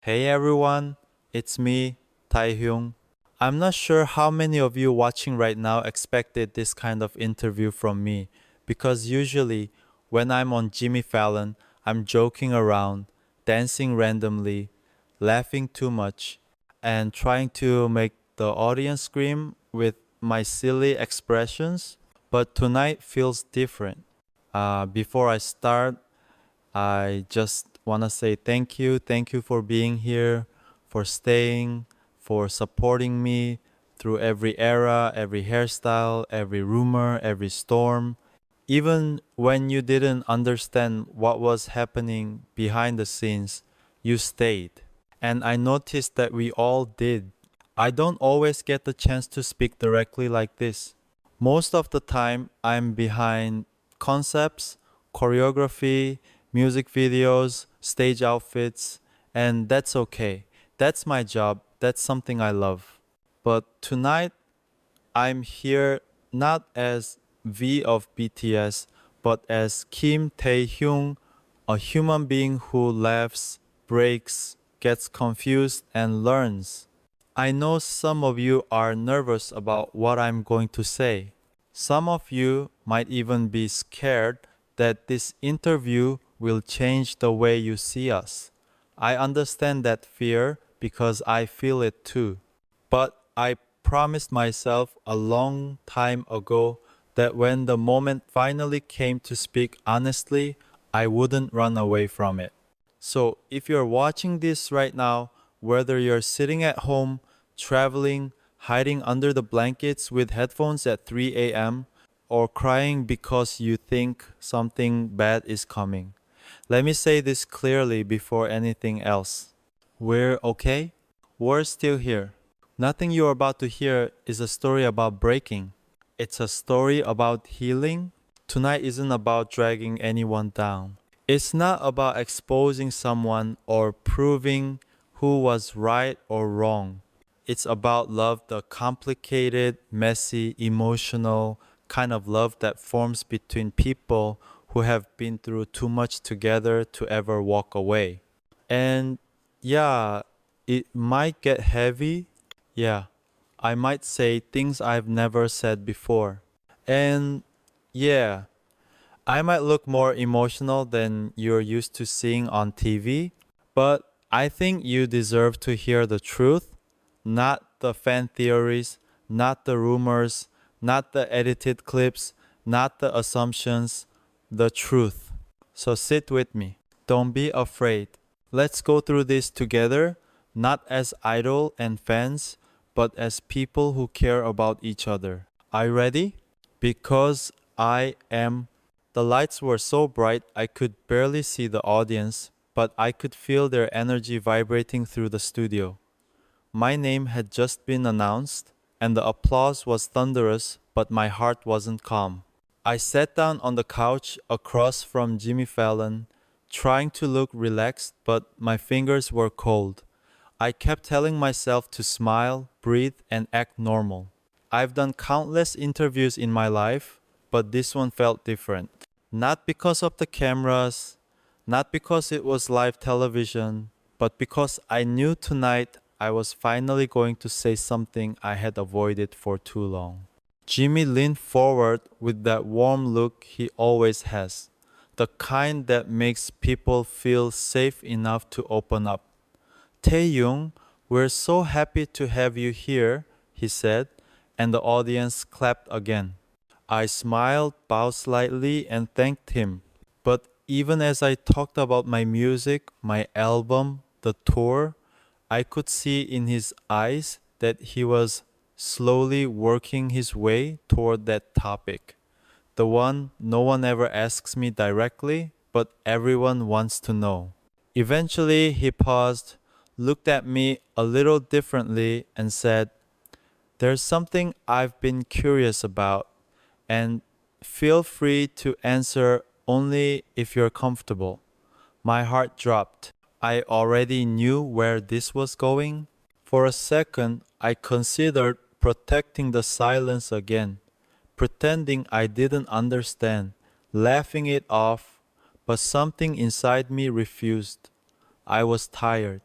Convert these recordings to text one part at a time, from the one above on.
Hey everyone, it's me, Taehyung. I'm not sure how many of you watching right now expected this kind of interview from me because usually when I'm on Jimmy Fallon, I'm joking around, dancing randomly, laughing too much, and trying to make the audience scream with my silly expressions. But tonight feels different. Before I start, I just want to say thank you. Thank you for being here, for staying, for supporting me through every era, every hairstyle, every rumor, every storm. Even when you didn't understand what was happening behind the scenes, you stayed. And I noticed that we all did. I don't always get the chance to speak directly like this. Most of the time, I'm behind concepts, choreography, music videos, stage outfits, and that's okay. That's my job. That's something I love. But tonight, I'm here not as V of BTS, but as Kim Taehyung, a human being who laughs, breaks, gets confused, and learns. I know some of you are nervous about what I'm going to say. Some of you might even be scared that this interview will change the way you see us. I understand that fear because I feel it too. But I promised myself a long time ago that when the moment finally came to speak honestly, I wouldn't run away from it. So if you're watching this right now, whether you're sitting at home, traveling, hiding under the blankets with headphones at 3 a.m., or crying because you think something bad is coming, let me say this clearly before anything else. We're okay. We're still here. Nothing you're about to hear is a story about breaking. It's a story about healing. Tonight isn't about dragging anyone down. It's not about exposing someone or proving who was right or wrong. It's about love, the complicated, messy, emotional kind of love that forms between people who have been through too much together to ever walk away. And yeah, it might get heavy. Yeah, I might say things I've never said before. And yeah, I might look more emotional than you're used to seeing on TV, but I think you deserve to hear the truth, not the fan theories, not the rumors, not the edited clips, not the assumptions, the truth. So sit with me. Don't be afraid. Let's go through this together, not as idol and fans, but as people who care about each other. Are you ready? Because I am. The lights were so bright I could barely see the audience, but I could feel their energy vibrating through the studio. My name had just been announced, and the applause was thunderous, but my heart wasn't calm. I sat down on the couch across from Jimmy Fallon, trying to look relaxed, but my fingers were cold. I kept telling myself to smile, breathe, and act normal. I've done countless interviews in my life, but this one felt different. Not because of the cameras, not because it was live television, but because I knew tonight I was finally going to say something I had avoided for too long. Jimmy leaned forward with that warm look he always has, the kind that makes people feel safe enough to open up. Taehyung, we're so happy to have you here, he said, and the audience clapped again. I smiled, bowed slightly, and thanked him. But even as I talked about my music, my album, the tour, I could see in his eyes that he was slowly working his way toward that topic. The one no one ever asks me directly, but everyone wants to know. Eventually, he paused, looked at me a little differently, and said, there's something I've been curious about, and feel free to answer only if you're comfortable. My heart dropped. I already knew where this was going. For a second, I considered protecting the silence again, pretending I didn't understand, laughing it off, but something inside me refused. I was tired.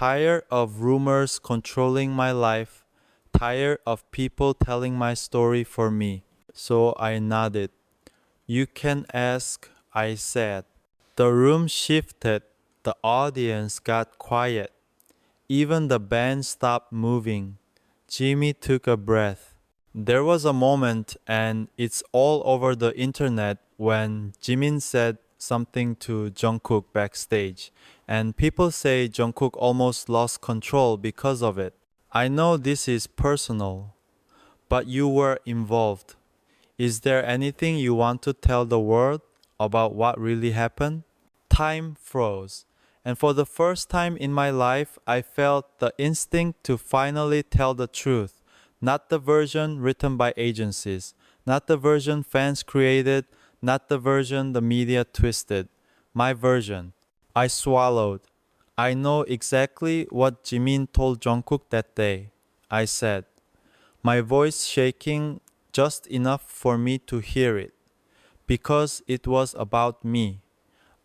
Tired of rumors controlling my life, tired of people telling my story for me. So I nodded. You can ask, I said. The room shifted. The audience got quiet. Even the band stopped moving. Jimmy took a breath. There was a moment, and it's all over the internet, when Jimin said something to Jungkook backstage, and people say Jungkook almost lost control because of it. I know this is personal, but you were involved. Is there anything you want to tell the world about what really happened? Time froze, and for the first time in my life, I felt the instinct to finally tell the truth, not the version written by agencies, not the version fans created, not the version the media twisted. My version. I swallowed. I know exactly what Jimin told Jungkook that day, I said, my voice shaking just enough for me to hear it, because it was about me.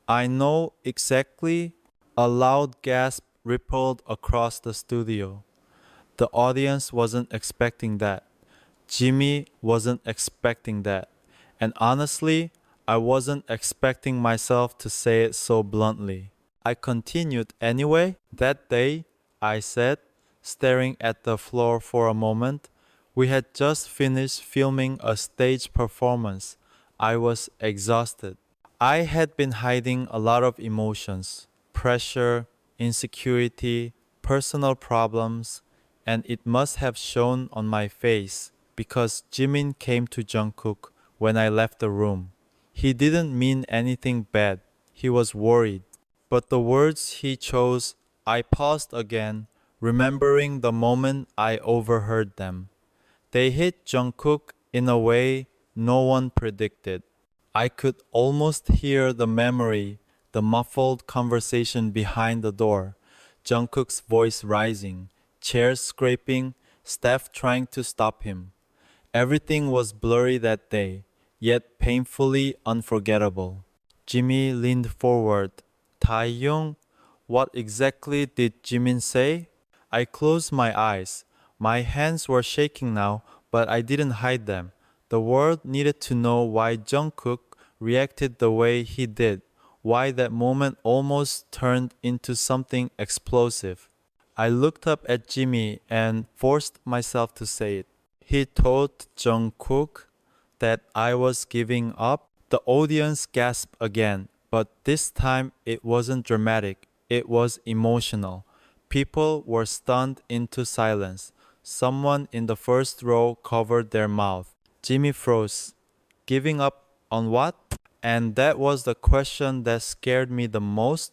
I know exactly. A loud gasp rippled across the studio. The audience wasn't expecting that. Jimmy wasn't expecting that. And honestly, I wasn't expecting myself to say it so bluntly. I continued anyway. That day, I said, staring at the floor for a moment, we had just finished filming a stage performance. I was exhausted. I had been hiding a lot of emotions, pressure, insecurity, personal problems, and it must have shown on my face because Jimin came to Jungkook when I left the room. He didn't mean anything bad. He was worried. But the words he chose, I paused again, remembering the moment I overheard them. They hit Jungkook in a way no one predicted. I could almost hear the memory, the muffled conversation behind the door, Jungkook's voice rising, chairs scraping, staff trying to stop him. Everything was blurry that day, yet painfully unforgettable. Jimmy leaned forward. Taehyung, what exactly did Jimin say? I closed my eyes. My hands were shaking now, but I didn't hide them. The world needed to know why Jungkook reacted the way he did, why that moment almost turned into something explosive. I looked up at Jimmy and forced myself to say it. He told Jungkook that I was giving up. The audience gasped again, but this time it wasn't dramatic, it was emotional. People were stunned into silence. Someone in the first row covered their mouth. Jimmy froze. Giving up on what? And that was the question that scared me the most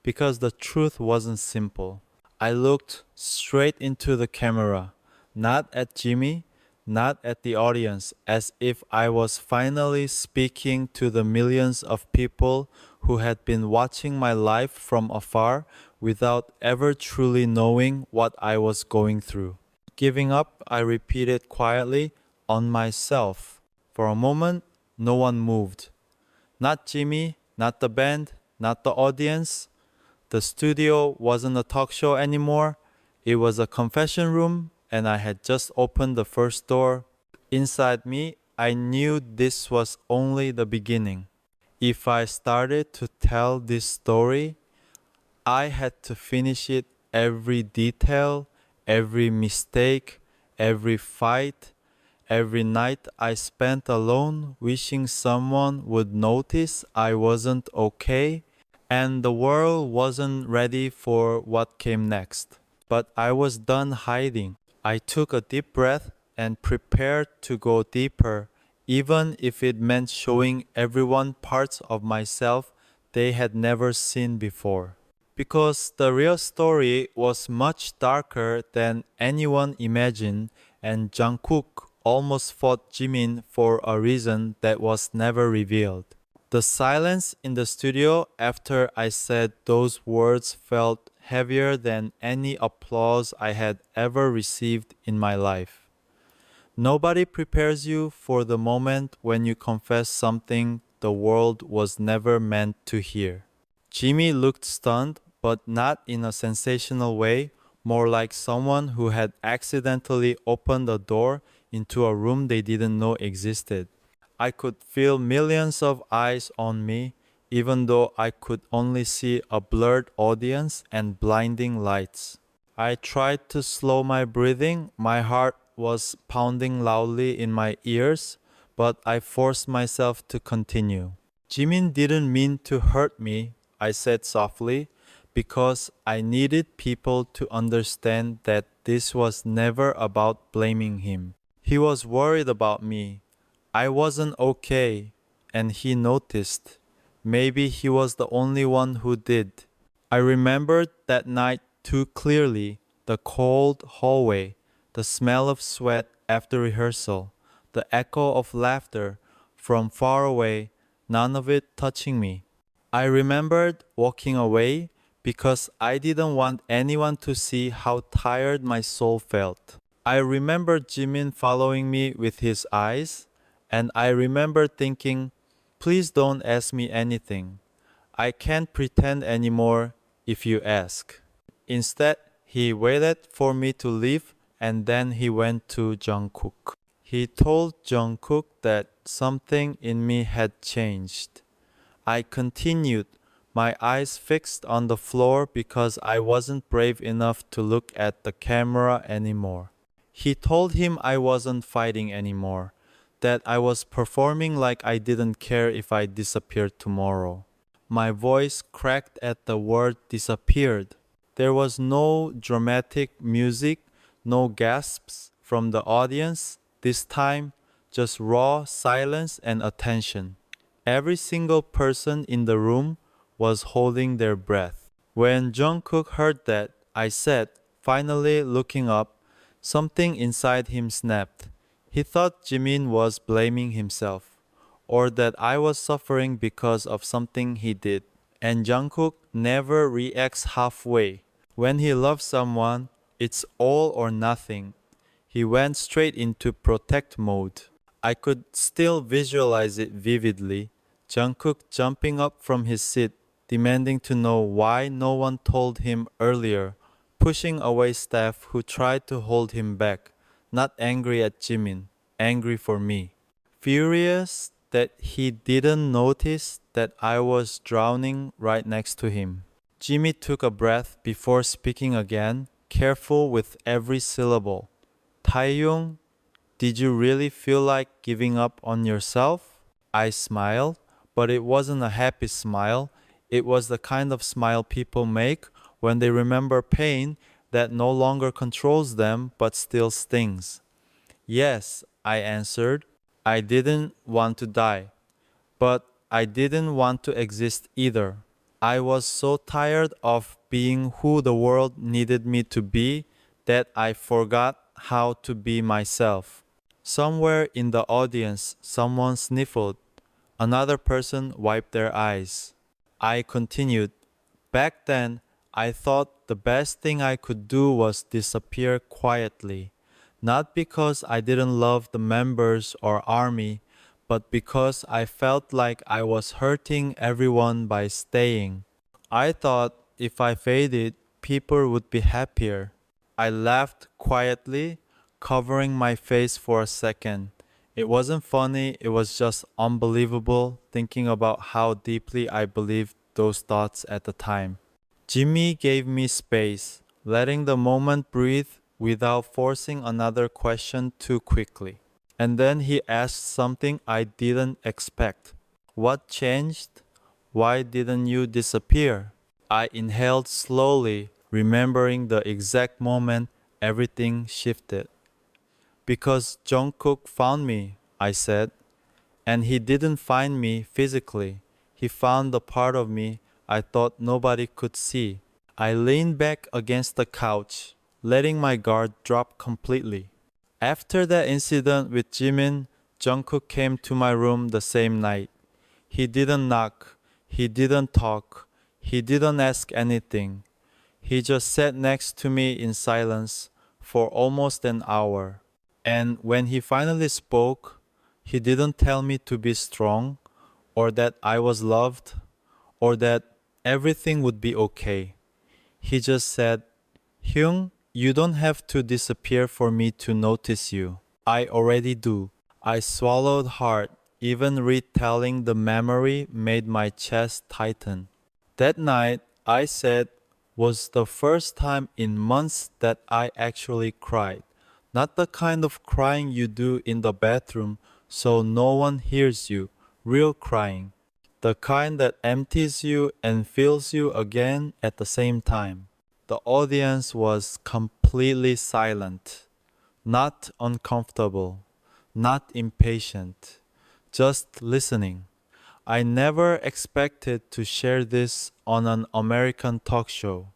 because the truth wasn't simple. I looked straight into the camera, not at Jimmy, not at the audience, as if I was finally speaking to the millions of people who had been watching my life from afar without ever truly knowing what I was going through. Giving up, I repeated quietly, on myself. For a moment, no one moved. Not Jimmy, not the band, not the audience. The studio wasn't a talk show anymore. It was a confession room, and I had just opened the first door. Inside me, I knew this was only the beginning. If I started to tell this story, I had to finish it, every detail, every mistake, every fight, every night I spent alone wishing someone would notice I wasn't okay and the world wasn't ready for what came next. But I was done hiding. I took a deep breath and prepared to go deeper, even if it meant showing everyone parts of myself they had never seen before. Because the real story was much darker than anyone imagined, and Jungkook almost fought Jimin for a reason that was never revealed. The silence in the studio after I said those words felt heavier than any applause I had ever received in my life. Nobody prepares you for the moment when you confess something the world was never meant to hear. Jimmy looked stunned, but not in a sensational way, more like someone who had accidentally opened a door into a room they didn't know existed. I could feel millions of eyes on me, even though I could only see a blurred audience and blinding lights. I tried to slow my breathing. My heart was pounding loudly in my ears, but I forced myself to continue. Jimin didn't mean to hurt me, I said softly, because I needed people to understand that this was never about blaming him. He was worried about me. I wasn't okay, and he noticed. Maybe he was the only one who did. I remembered that night too clearly, the cold hallway, the smell of sweat after rehearsal, the echo of laughter from far away, none of it touching me. I remembered walking away because I didn't want anyone to see how tired my soul felt. I remember Jimin following me with his eyes, and I remember thinking, please don't ask me anything. I can't pretend anymore if you ask. Instead, he waited for me to leave and then he went to Jungkook. He told Jungkook that something in me had changed. I continued, my eyes fixed on the floor because I wasn't brave enough to look at the camera anymore. He told him I wasn't fighting anymore, that I was performing like I didn't care if I disappeared tomorrow. My voice cracked at the word disappeared. There was no dramatic music, no gasps from the audience. This time, just raw silence and attention. Every single person in the room was holding their breath. When Jungkook heard that, I said, finally looking up, something inside him snapped. He thought Jimin was blaming himself, or that I was suffering because of something he did. And Jungkook never reacts halfway. When he loves someone, it's all or nothing. He went straight into protect mode. I could still visualize it vividly. Jungkook jumping up from his seat, demanding to know why no one told him earlier, pushing away staff who tried to hold him back, not angry at Jimin, angry for me. Furious that he didn't notice that I was drowning right next to him. Jimmy took a breath before speaking again, careful with every syllable. Taehyung, did you really feel like giving up on yourself? I smiled, but it wasn't a happy smile. It was the kind of smile people make when they remember pain that no longer controls them but still stings. Yes, I answered. I didn't want to die, but I didn't want to exist either. I was so tired of being who the world needed me to be that I forgot how to be myself. Somewhere in the audience, someone sniffled. Another person wiped their eyes. I continued. Back then, I thought the best thing I could do was disappear quietly. Not because I didn't love the members or army, but because I felt like I was hurting everyone by staying. I thought if I faded, people would be happier. I laughed quietly, covering my face for a second. It wasn't funny, it was just unbelievable thinking about how deeply I believed those thoughts at the time. Jimmy gave me space, letting the moment breathe without forcing another question too quickly. And then he asked something I didn't expect. What changed? Why didn't you disappear? I inhaled slowly, remembering the exact moment everything shifted. Because Jungkook found me, I said. And he didn't find me physically. He found the part of me I thought nobody could see. I leaned back against the couch, letting my guard drop completely. After that incident with Jimin, Jungkook came to my room the same night. He didn't knock, he didn't talk, he didn't ask anything. He just sat next to me in silence for almost an hour. And when he finally spoke, he didn't tell me to be strong, or that I was loved, or that everything would be okay. He just said, Hyung, you don't have to disappear for me to notice you. I already do. I swallowed hard. Even retelling the memory made my chest tighten. That night, I said, was the first time in months that I actually cried. Not the kind of crying you do in the bathroom so no one hears you, real crying. The kind that empties you and fills you again at the same time. The audience was completely silent, not uncomfortable, not impatient, just listening. I never expected to share this on an American talk show.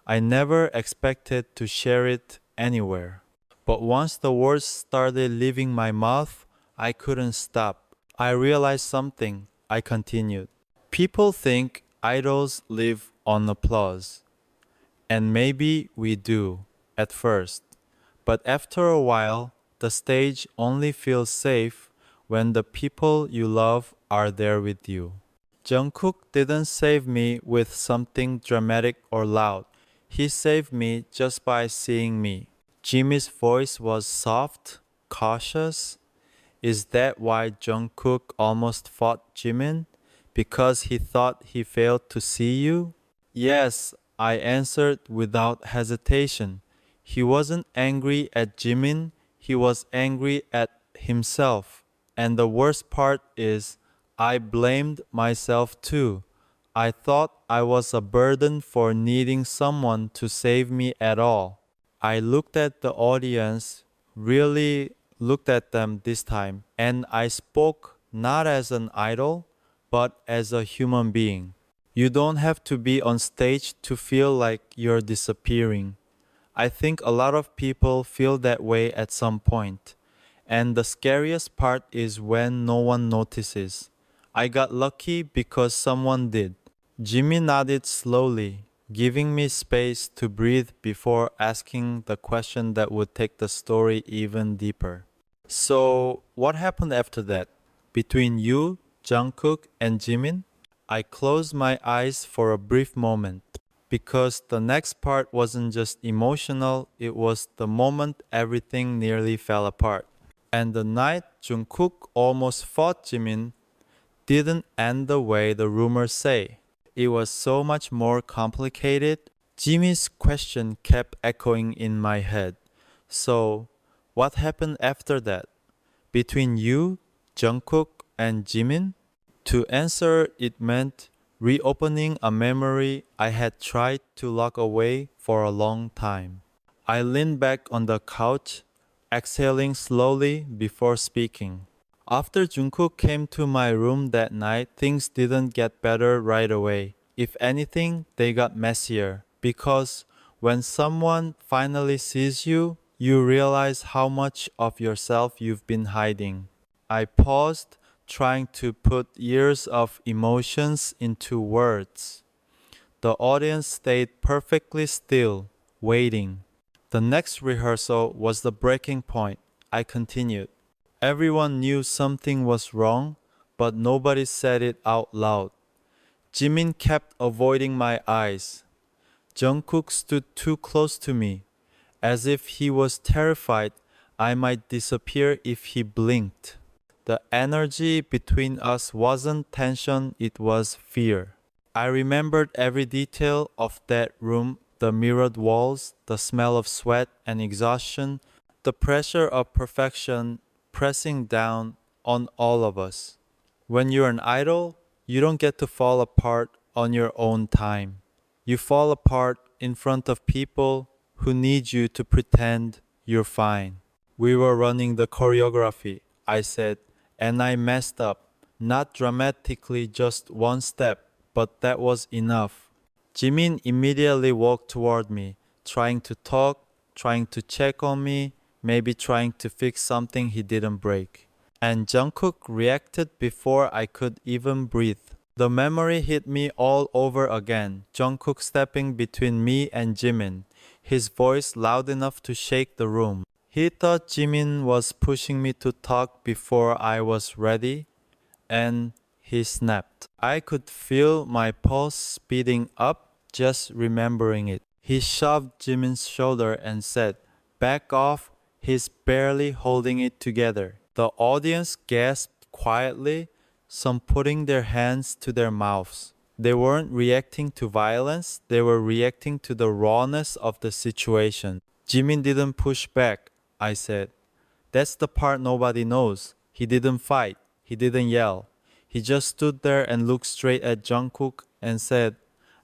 I never expected to share it anywhere. But once the words started leaving my mouth, I couldn't stop. I realized something. I continued. People think idols live on applause. And maybe we do, at first. But after a while, the stage only feels safe when the people you love are there with you. Jungkook didn't save me with something dramatic or loud. He saved me just by seeing me. Jimmy's voice was soft, cautious. Is that why Jungkook almost fought Jimin? Because he thought he failed to see you? Yes, I answered without hesitation. He wasn't angry at Jimin, he was angry at himself. And the worst part is, I blamed myself too. I thought I was a burden for needing someone to save me at all. I looked at the audience, really looked at them this time, and I spoke not as an idol, but as a human being. You don't have to be on stage to feel like you're disappearing. I think a lot of people feel that way at some point. And the scariest part is when no one notices. I got lucky because someone did. Jimmy nodded slowly, giving me space to breathe before asking the question that would take the story even deeper. So, what happened after that? Between you, Jungkook, and Jimin? I closed my eyes for a brief moment because the next part wasn't just emotional, it was the moment everything nearly fell apart. And the night Jungkook almost fought Jimin didn't end the way the rumors say. It was so much more complicated. Jimmy's question kept echoing in my head. So, what happened after that? Between you, Jungkook, and Jimin? To answer, it meant reopening a memory I had tried to lock away for a long time. I leaned back on the couch, exhaling slowly before speaking. After Jungkook came to my room that night, things didn't get better right away. If anything, they got messier. Because when someone finally sees you, you realize how much of yourself you've been hiding. I paused, trying to put years of emotions into words. The audience stayed perfectly still, waiting. The next rehearsal was the breaking point. I continued. Everyone knew something was wrong, but nobody said it out loud. Jimin kept avoiding my eyes. Jungkook stood too close to me, as if he was terrified I might disappear if he blinked. The energy between us wasn't tension, it was fear. I remembered every detail of that room, the mirrored walls, the smell of sweat and exhaustion, the pressure of perfection pressing down on all of us. When you're an idol, you don't get to fall apart on your own time. You fall apart in front of people who need you to pretend you're fine. We were running the choreography, I said, and I messed up. Not dramatically, just one step, but that was enough. Jimin immediately walked toward me, trying to talk, trying to check on me, maybe trying to fix something he didn't break. And Jungkook reacted before I could even breathe. The memory hit me all over again. Jungkook stepping between me and Jimin, his voice loud enough to shake the room. He thought Jimin was pushing me to talk before I was ready, and he snapped. I could feel my pulse speeding up just remembering it. He shoved Jimin's shoulder and said, "Back off." He's barely holding it together. The audience gasped quietly, some putting their hands to their mouths. They weren't reacting to violence, they were reacting to the rawness of the situation. Jimin didn't push back, I said. That's the part nobody knows. He didn't fight, he didn't yell. He just stood there and looked straight at Jungkook and said,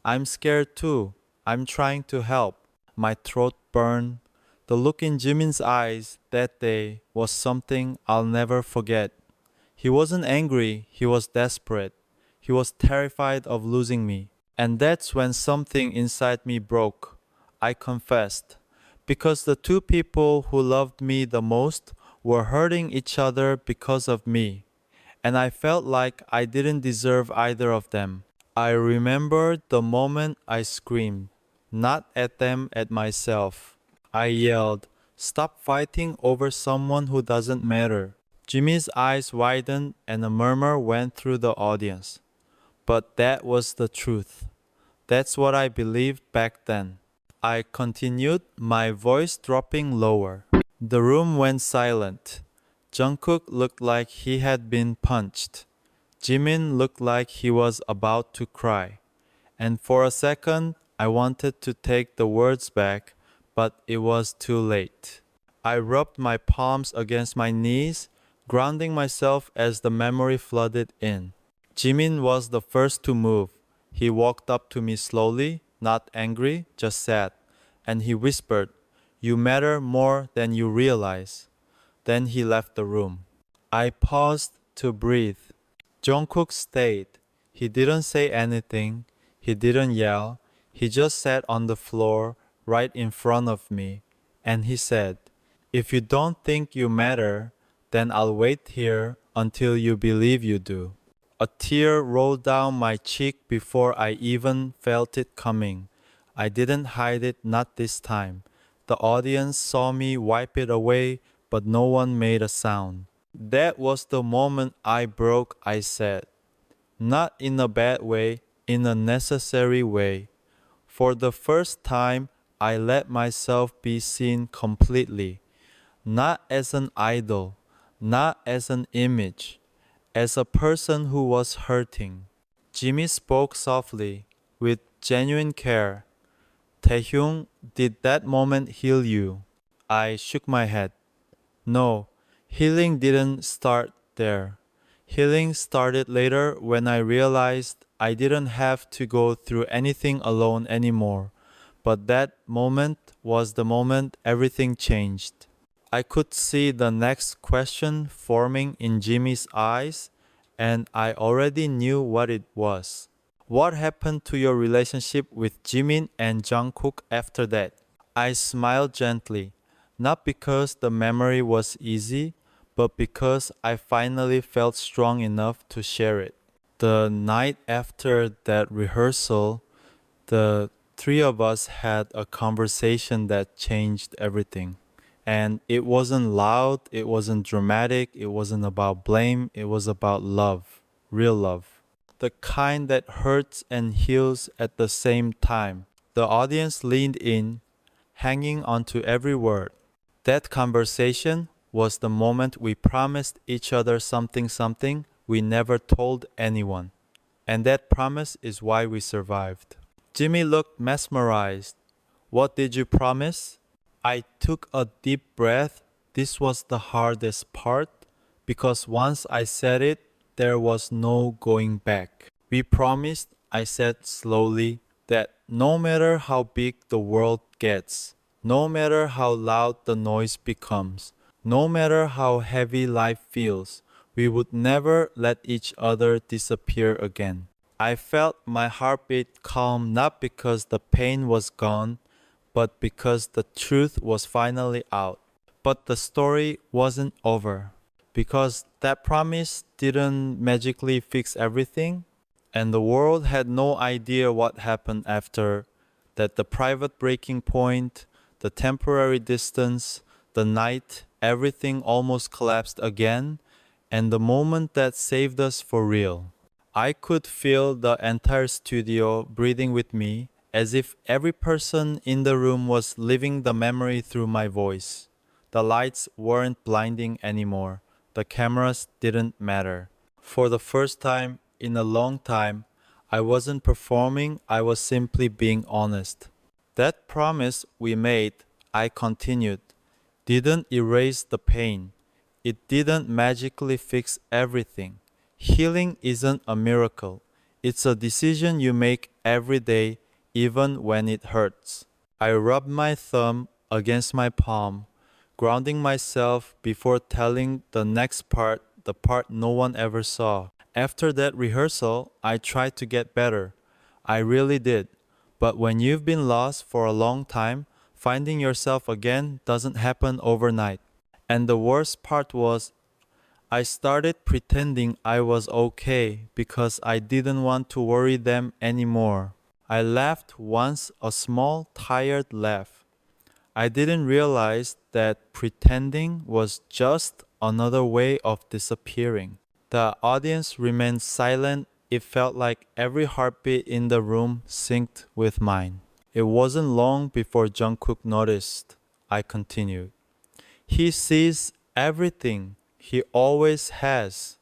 "I'm scared too. I'm trying to help." My throat burned. The look in Jimin's eyes that day was something I'll never forget. He wasn't angry, he was desperate. He was terrified of losing me. And that's when something inside me broke. I confessed. Because the two people who loved me the most were hurting each other because of me. And I felt like I didn't deserve either of them. I remembered the moment I screamed, not at them, at myself. I yelled, "Stop fighting over someone who doesn't matter." Jimmy's eyes widened and a murmur went through the audience. But that was the truth. That's what I believed back then. I continued, my voice dropping lower. The room went silent. Jungkook looked like he had been punched. Jimin looked like he was about to cry. And for a second, I wanted to take the words back, but it was too late. I rubbed my palms against my knees, grounding myself as the memory flooded in. Jimin was the first to move. He walked up to me slowly, not angry, just sad, and he whispered, "You matter more than you realize." Then he left the room. I paused to breathe. Jungkook stayed. He didn't say anything. He didn't yell. He just sat on the floor right in front of me, and he said, "If you don't think you matter, then I'll wait here until you believe you do." A tear rolled down my cheek before I even felt it coming. I didn't hide it, not this time. The audience saw me wipe it away, but no one made a sound. That was the moment I broke, I said. Not in a bad way, in a necessary way. For the first time, I let myself be seen completely. Not as an idol, not as an image, as a person who was hurting. Jimmy spoke softly, with genuine care. "Taehyung, did that moment heal you?" I shook my head. No, healing didn't start there. Healing started later when I realized I didn't have to go through anything alone anymore. But that moment was the moment everything changed. I could see the next question forming in Jimmy's eyes, and I already knew what it was. What happened to your relationship with Jimin and Jungkook after that? I smiled gently, not because the memory was easy, but because I finally felt strong enough to share it. The night after that rehearsal, the three of us had a conversation that changed everything. And it wasn't loud, it wasn't dramatic, it wasn't about blame, it was about love, real love. The kind that hurts and heals at the same time. The audience leaned in, hanging onto every word. That conversation was the moment we promised each other something we never told anyone. And that promise is why we survived. Jimmy looked mesmerized. "What did you promise?" I took a deep breath. This was the hardest part because once I said it, there was no going back. "We promised," I said slowly, "that no matter how big the world gets, no matter how loud the noise becomes, no matter how heavy life feels, we would never let each other disappear again." I felt my heartbeat calm not because the pain was gone, but because the truth was finally out. But the story wasn't over. Because that promise didn't magically fix everything, and the world had no idea what happened after that. The private breaking point, the temporary distance, the night, everything almost collapsed again, and the moment that saved us for real. I could feel the entire studio breathing with me, as if every person in the room was living the memory through my voice. The lights weren't blinding anymore. The cameras didn't matter. For the first time in a long time, I wasn't performing, I was simply being honest. That promise we made, I continued, didn't erase the pain. It didn't magically fix everything. Healing isn't a miracle. It's a decision you make every day, even when it hurts. I rubbed my thumb against my palm, grounding myself before telling the next part, the part no one ever saw. After that rehearsal, I tried to get better. I really did. But when you've been lost for a long time, finding yourself again doesn't happen overnight. And the worst part was, I started pretending I was okay because I didn't want to worry them anymore. I laughed once, a small, tired laugh. I didn't realize that pretending was just another way of disappearing. The audience remained silent. It felt like every heartbeat in the room synced with mine. It wasn't long before Jungkook noticed. I continued. He sees everything. He always has.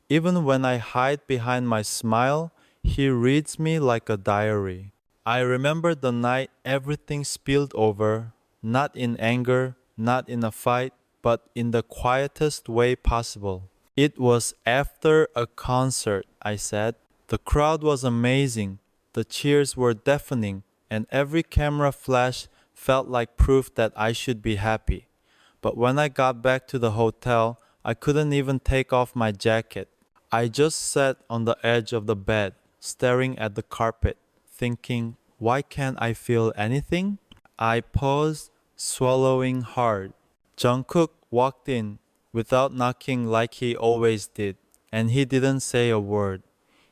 Even when I hide behind my smile, he reads me like a diary. I remember the night everything spilled over, not in anger, not in a fight, but in the quietest way possible. It was after a concert, I said. The crowd was amazing. The cheers were deafening, and every camera flash felt like proof that I should be happy. But when I got back to the hotel, I couldn't even take off my jacket. I just sat on the edge of the bed, staring at the carpet, thinking, why can't I feel anything? I paused, swallowing hard. Jungkook walked in without knocking like he always did, and he didn't say a word.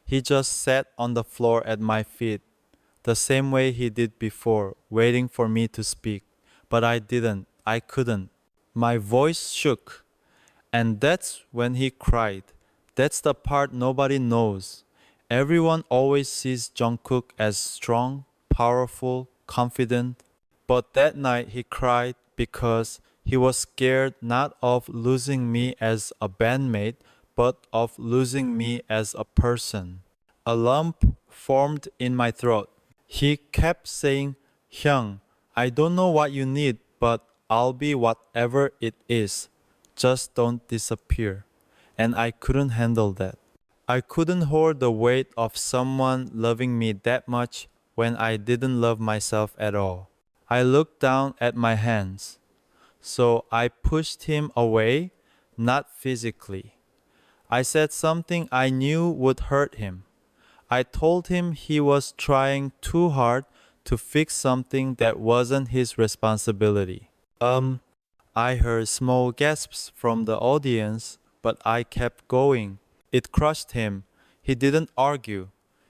He just sat on the floor at my feet, the same way he did before, waiting for me to speak. But I didn't. I couldn't. My voice shook. And that's when he cried. That's the part nobody knows. Everyone always sees Jungkook as strong, powerful, confident. But that night he cried because he was scared not of losing me as a bandmate, but of losing me as a person. A lump formed in my throat. He kept saying, Hyung, I don't know what you need, but I'll be whatever it is. Just don't disappear. And I couldn't handle that. I couldn't hold the weight of someone loving me that much when I didn't love myself at all. I looked down at my hands. So I pushed him away, not physically. I said something I knew would hurt him. I told him he was trying too hard to fix something that wasn't his responsibility. I heard small gasps from the audience, but I kept going. It crushed him. He didn't argue.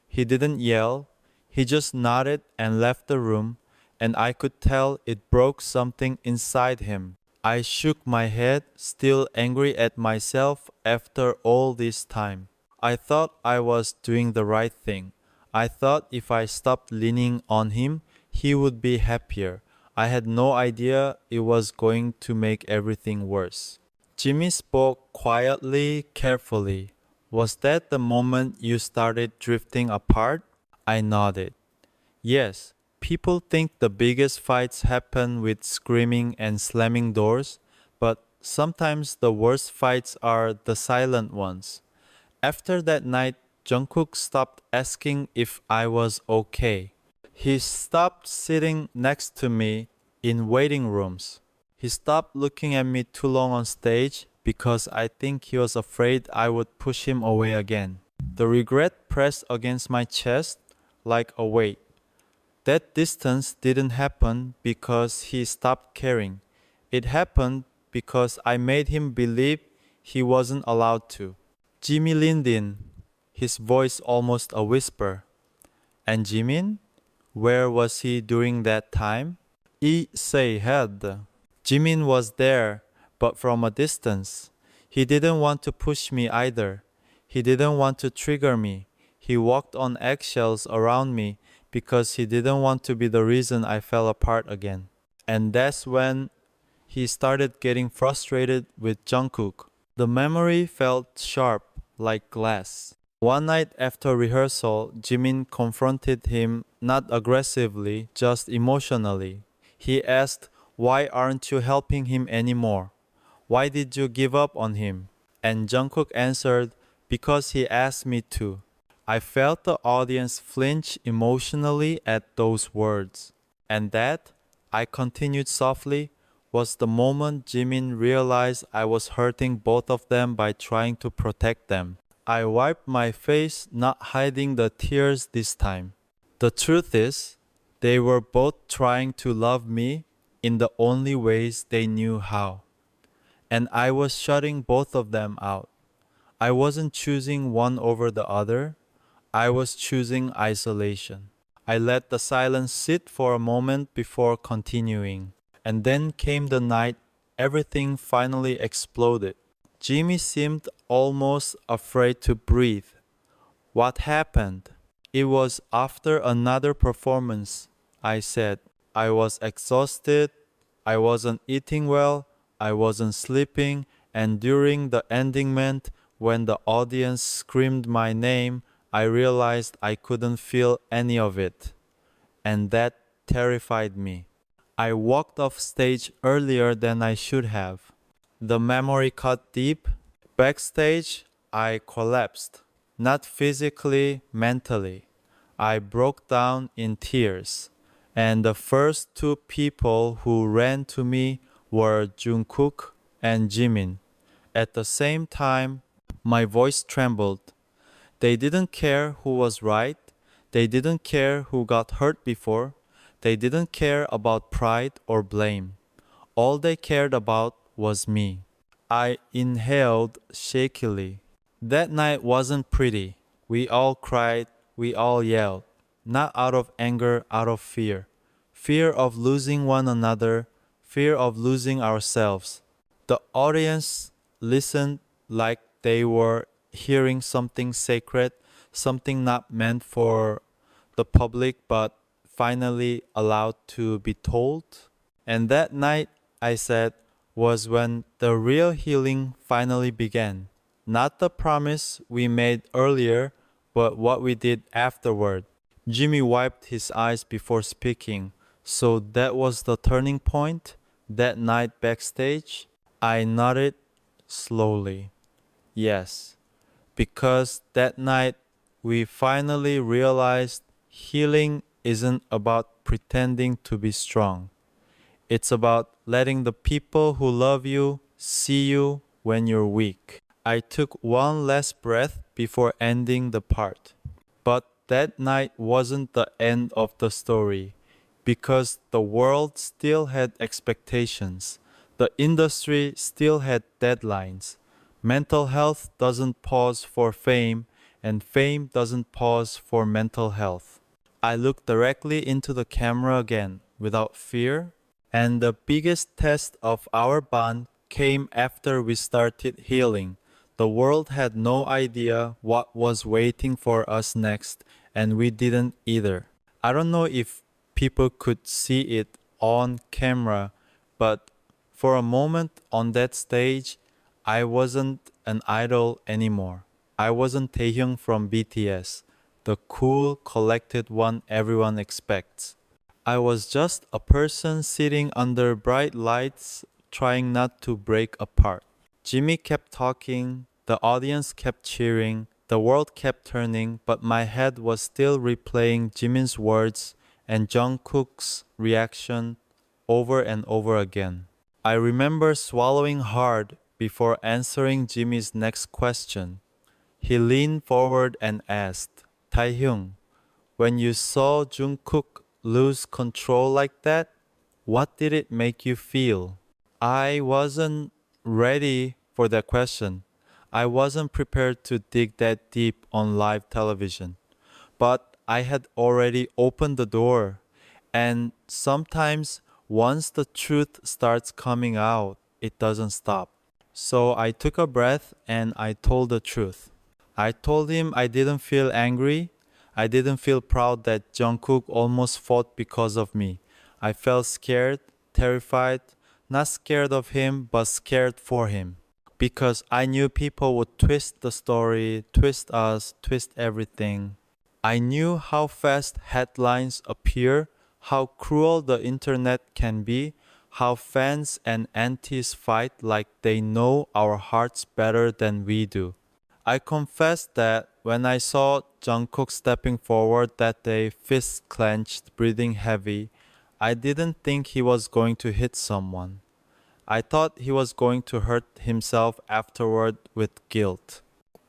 He didn't yell. He just nodded and left the room, and I could tell it broke something inside him. I shook my head, still angry at myself after all this time. I thought I was doing the right thing. I thought if I stopped leaning on him, he would be happier. I had no idea it was going to make everything worse. Jimmy spoke quietly, carefully. Was that the moment you started drifting apart? I nodded. Yes, people think the biggest fights happen with screaming and slamming doors, but sometimes the worst fights are the silent ones. After that night, Jungkook stopped asking if I was okay. He stopped sitting next to me in waiting rooms. He stopped looking at me too long on stage because I think he was afraid I would push him away again. The regret pressed against my chest like a weight. That distance didn't happen because he stopped caring. It happened because I made him believe he wasn't allowed to. Jimmy leaned in, his voice almost a whisper. And Jimin? Where was he during that time? Lee said. Jimin was there, but from a distance. He didn't want to push me either. He didn't want to trigger me. He walked on eggshells around me because he didn't want to be the reason I fell apart again. And that's when he started getting frustrated with Jungkook. The memory felt sharp, like glass. One night after rehearsal, Jimin confronted him not aggressively, just emotionally. He asked, "Why aren't you helping him anymore? Why did you give up on him?" And Jungkook answered, "Because he asked me to." I felt the audience flinch emotionally at those words. And that, I continued softly, was the moment Jimin realized I was hurting both of them by trying to protect them. I wiped my face, not hiding the tears this time. The truth is, they were both trying to love me in the only ways they knew how. And I was shutting both of them out. I wasn't choosing one over the other. I was choosing isolation. I let the silence sit for a moment before continuing. And then came the night everything finally exploded. Jimmy seemed almost afraid to breathe. What happened? It was after another performance, I said. I was exhausted, I wasn't eating well, I wasn't sleeping, and during the ending when the audience screamed my name, I realized I couldn't feel any of it. And that terrified me. I walked off stage earlier than I should have. The memory cut deep. Backstage, I collapsed. Not physically, mentally. I broke down in tears. And the first two people who ran to me were Jungkook and Jimin. At the same time, my voice trembled. They didn't care who was right. They didn't care who got hurt before. They didn't care about pride or blame. All they cared about was me. I inhaled shakily. That night wasn't pretty. We all cried, we all yelled. Not out of anger, out of fear. Fear of losing one another, fear of losing ourselves. The audience listened like they were hearing something sacred, something not meant for the public but finally allowed to be told. And that night, I said, was when the real healing finally began. Not the promise we made earlier, but what we did afterward. Jimmy wiped his eyes before speaking. So that was the turning point? That night backstage? I nodded slowly. Yes, because that night we finally realized healing isn't about pretending to be strong. It's about letting the people who love you see you when you're weak. I took one last breath before ending the part. But that night wasn't the end of the story because the world still had expectations. The industry still had deadlines. Mental health doesn't pause for fame, and fame doesn't pause for mental health. I looked directly into the camera again without fear, and the biggest test of our bond came after we started healing. The world had no idea what was waiting for us next, and we didn't either. I don't know if people could see it on camera, but for a moment on that stage, I wasn't an idol anymore. I wasn't Taehyung from BTS, the cool, collected one everyone expects. I was just a person sitting under bright lights, trying not to break apart. Jimmy kept talking, the audience kept cheering, the world kept turning, but my head was still replaying Jimin's words and Jungkook's reaction over and over again. I remember swallowing hard before answering Jimmy's next question. He leaned forward and asked, "Taehyung, when you saw Jungkook lose control like that, what did it make you feel?" I wasn't ready for that question. I wasn't prepared to dig that deep on live television. But I had already opened the door. And sometimes once the truth starts coming out, it doesn't stop. So I took a breath and I told the truth. I told him I didn't feel angry. I didn't feel proud that Jungkook almost fought because of me. I felt scared, terrified, not scared of him, but scared for him. Because I knew people would twist the story, twist us, twist everything. I knew how fast headlines appear, how cruel the internet can be, how fans and antis fight like they know our hearts better than we do. I confess that when I saw Jungkook stepping forward that day, fists clenched, breathing heavy, I didn't think he was going to hit someone. I thought he was going to hurt himself afterward with guilt.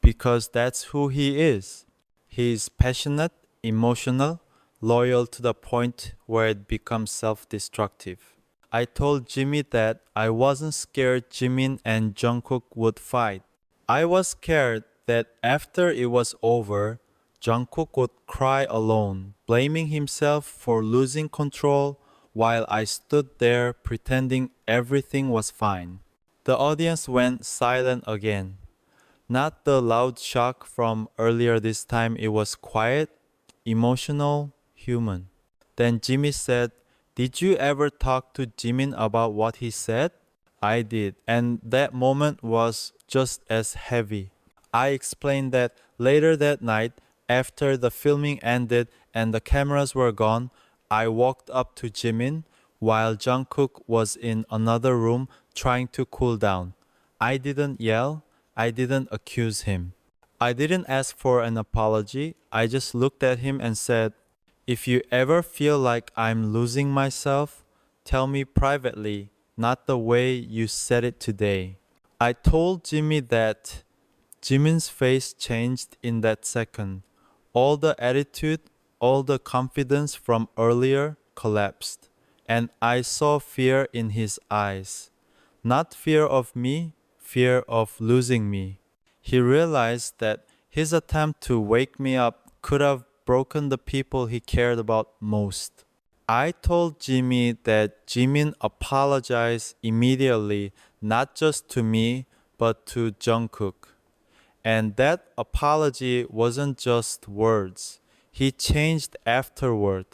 Because that's who he is. He is passionate, emotional, loyal to the point where it becomes self-destructive. I told Jimmy that I wasn't scared Jimin and Jungkook would fight. I was scared that after it was over, Jungkook would cry alone, blaming himself for losing control while I stood there pretending everything was fine. The audience went silent again. Not the loud shock from earlier this time, it was quiet, emotional, human. Then Jimmy said, "Did you ever talk to Jimin about what he said?" I did, and that moment was just as heavy. I explained that later that night, after the filming ended and the cameras were gone, I walked up to Jimin while Jungkook was in another room trying to cool down. I didn't yell, I didn't accuse him. I didn't ask for an apology, I just looked at him and said, "If you ever feel like I'm losing myself, tell me privately, not the way you said it today." I told Jimmy that. Jimin's face changed in that second. All the attitude, all the confidence from earlier collapsed. And I saw fear in his eyes. Not fear of me, fear of losing me. He realized that his attempt to wake me up could have broken the people he cared about most. I told Jimmy that Jimin apologized immediately, not just to me, but to Jungkook. And that apology wasn't just words. He changed afterward.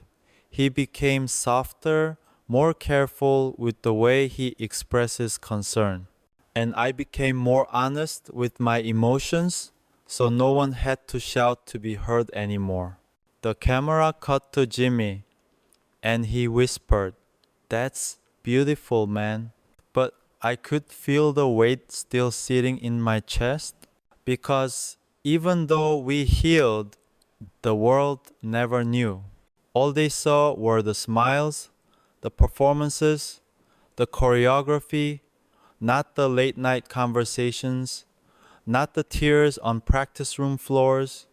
He became softer, more careful with the way he expresses concern. And I became more honest with my emotions, so no one had to shout to be heard anymore. The camera cut to Jimmy, and he whispered, "That's beautiful, man." But I could feel the weight still sitting in my chest because even though we healed, the world never knew. All they saw were the smiles, the performances, the choreography, not the late night conversations, not the tears on practice room floors,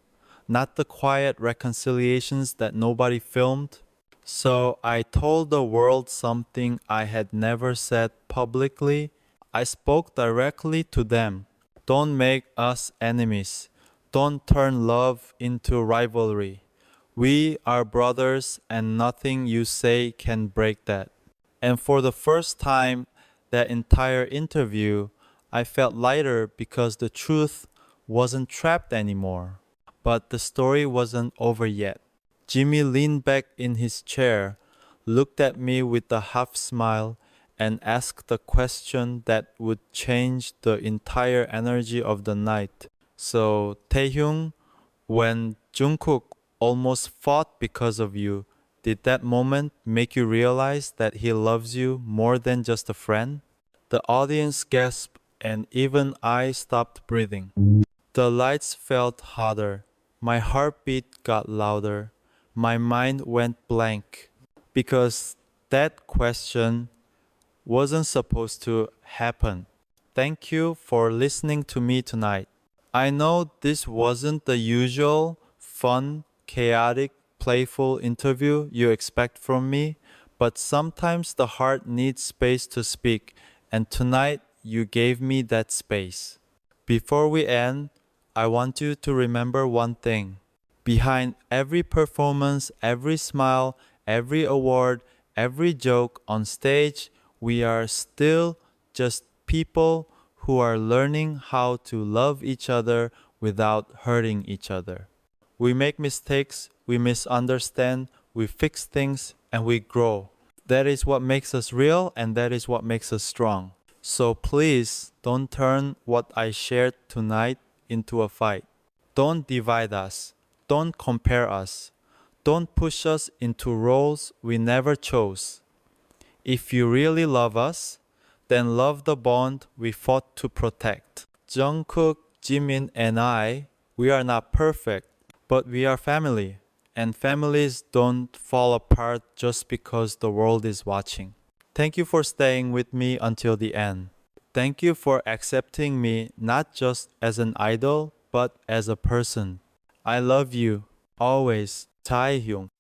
not the quiet reconciliations that nobody filmed. So I told the world something I had never said publicly. I spoke directly to them. Don't make us enemies. Don't turn love into rivalry. We are brothers and nothing you say can break that. And for the first time that entire interview, I felt lighter because the truth wasn't trapped anymore. But the story wasn't over yet. Jimmy leaned back in his chair, looked at me with a half smile, and asked the question that would change the entire energy of the night. "So, Taehyung, when Jungkook almost fought because of you, did that moment make you realize that he loves you more than just a friend?" The audience gasped and even I stopped breathing. The lights felt hotter. My heartbeat got louder. My mind went blank because that question wasn't supposed to happen. Thank you for listening to me tonight. I know this wasn't the usual, fun, chaotic, playful interview you expect from me, but sometimes the heart needs space to speak, and tonight you gave me that space. Before we end, I want you to remember one thing. Behind every performance, every smile, every award, every joke on stage, we are still just people who are learning how to love each other without hurting each other. We make mistakes, we misunderstand, we fix things, and we grow. That is what makes us real, and that is what makes us strong. So please don't turn what I shared tonight into a fight. Don't divide us. Don't compare us. Don't push us into roles we never chose. If you really love us, then love the bond we fought to protect. Jungkook, Jimin, and I, we are not perfect, but we are family. And families don't fall apart just because the world is watching. Thank you for staying with me until the end. Thank you for accepting me not just as an idol, but as a person. I love you, always, Taehyung.